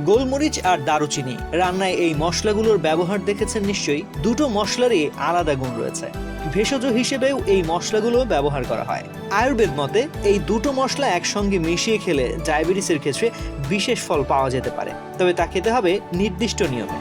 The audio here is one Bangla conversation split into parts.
গোলমরিচ আর দারুচিনি রান্নায় এই মশলাগুলোর ব্যবহার দেখেছেন নিশ্চয়ই। দুটো মশলারই আলাদা গুণ রয়েছে। ভেষজ হিসেবেও এই মশলাগুলো ব্যবহার করা হয়। আয়ুর্বেদ মতে এই দুটো মশলা একসঙ্গে মিশিয়ে খেলে ডায়াবেটিসের ক্ষেত্রে বিশেষ ফল পাওয়া যেতে পারে, তবে তা খেতে হবে নির্দিষ্ট নিয়মে।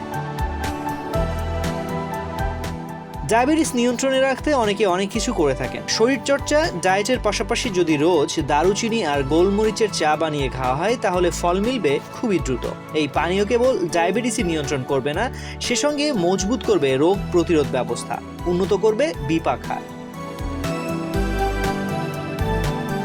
ডায়াবেটিস নিয়ন্ত্রণে রাখতে অনেকে অনেক কিছু করে থাকেন। শরীরচর্চা, ডায়েটের পাশাপাশি যদি রোজ দারুচিনি আর গোলমরিচের চা বানিয়ে খাওয়া হয় তাহলে ফল মিলবে খুবই দ্রুত। এই পানীয় কেবল ডায়াবেটিসই নিয়ন্ত্রণ করবে না, সে সঙ্গে মজবুত করবে রোগ প্রতিরোধ ব্যবস্থা, উন্নত করবে বিপাক হার।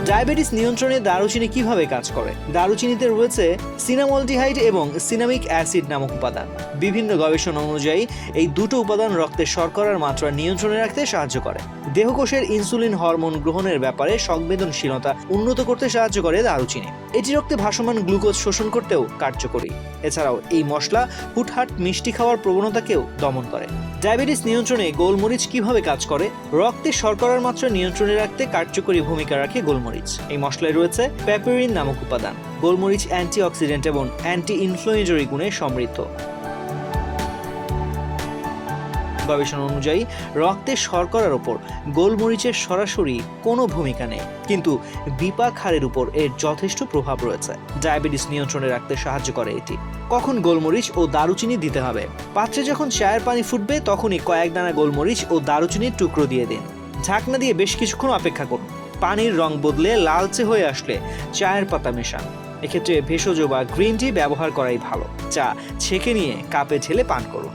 ডায়াবেটিস নিয়ন্ত্রণে দারুচিনি কিভাবে কাজ করে? দারুচিনিতে রয়েছে সিনামলডিহাইড এবং সিনামিক অ্যাসিড নামক উপাদান। বিভিন্ন গবেষণা অনুযায়ী এই দুটো উপাদান রক্তে শর্করার মাত্রা নিয়ন্ত্রণে রাখতে সাহায্য করে। দেহকোষের ইনসুলিন হরমোন গ্রহণের ব্যাপারে সংবেদনশীলতা উন্নত করতে সাহায্য করে দারুচিনি। এটি রক্তে ভাসমান গ্লুকোজ শোষণ করতেও কার্যকরী। এছাড়াও এই মশলা হুটহাট মিষ্টি খাওয়ার প্রবণতাকেও দমন করে। ডায়াবেটিস নিয়ন্ত্রণে গোলমরিচ কিভাবে কাজ করে? রক্তে শর্করার মাত্রা নিয়ন্ত্রণে রাখতে কার্যকরী ভূমিকা রাখে গোলমরিচ। এই মশলায় রয়েছে প্যাপেরিন নামক উপাদান। গোলমরিচ অ্যান্টিঅক্সিডেন্ট এবং অ্যান্টি ইনফ্লামেটরি গুণে সমৃদ্ধ। গবেষণা অনুযায়ী রক্তে শর্করার উপর গোলমরিচের সরাসরি কোনো ভূমিকা নেই, কিন্তু বিপাক হারের উপর এর যথেষ্ট প্রভাব রয়েছে। ডায়াবেটিস নিয়ন্ত্রণে রাখতে সাহায্য করে এটি। কখন গোলমরিচ ও দারুচিনি দিতে হবে? পাত্রে যখন চায়ের পানি ফুটবে তখনই কয়েক দানা গোলমরিচ ও দারুচিনির টুকরো দিয়ে দিন। ঢাকনা দিয়ে বেশ কিছুক্ষণ অপেক্ষা করুন। পানির রং বদলে লালচে হয়ে আসলে চায়ের পাতা মেশান। এক্ষেত্রে ভেষজ বা গ্রিন টি ব্যবহার করাই ভালো। চা ছেঁকে নিয়ে কাপে ঢেলে পান করুন।